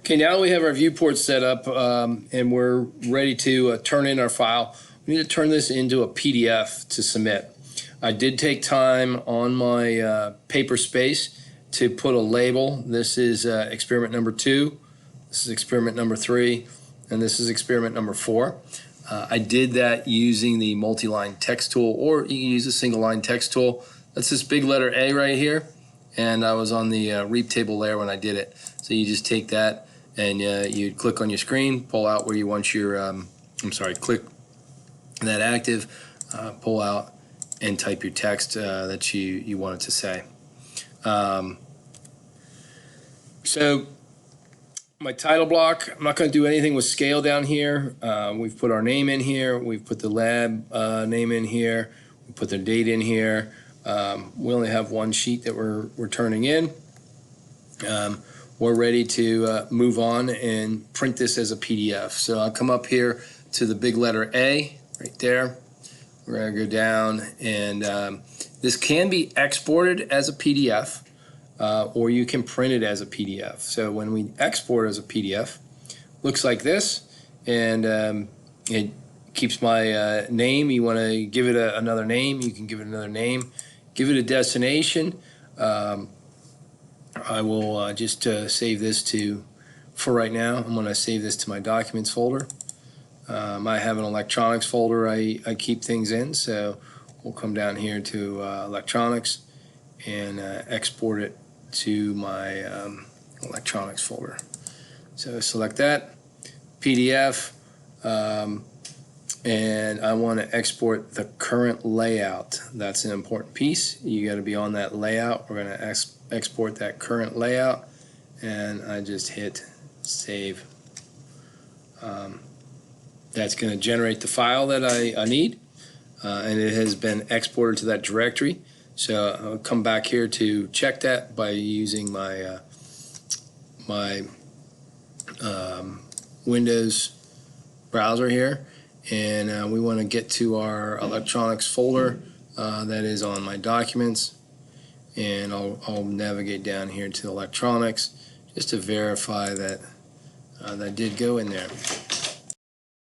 Okay, now we have our viewport set up and we're ready to turn in our file. We need to turn this into a PDF to submit. I did take time on my paper space to put a label. This is experiment number 2, this is experiment number 3, and this is experiment number 4. I did that using the multi-line text tool, or you can use a single line text tool. That's this big letter A right here, and I was on the reap table layer when I did it. So you just take that and you click on your screen, pull out where you want your, click that active, pull out and type your text that you want it to say. So my title block, I'm not going to do anything with scale down here. We've put our name in here, we've put the lab name in here, we put the date in here. We only have one sheet that we're turning in. We're ready to move on and print this as a PDF. So I'll come up here to the big letter A right there. We're going to go down, and this can be exported as a PDF, or you can print it as a PDF. So when we export as a PDF, looks like this, and it keeps my name. You want to give it another name, you can give it another name. Give it a destination. I will just save this for right now. I'm going to save this to my documents folder. I have an electronics folder I keep things in, so we'll come down here to electronics and export it to my electronics folder. So select that, PDF, and I want to export the current layout. That's an important piece. You got to be on that layout. We're going to export that current layout, and I just hit save. That's going to generate the file that I need, and it has been exported to that directory. So I'll come back here to check that by using my Windows browser here, and we want to get to our electronics folder that is on my documents, and I'll navigate down here to electronics just to verify that that did go in there.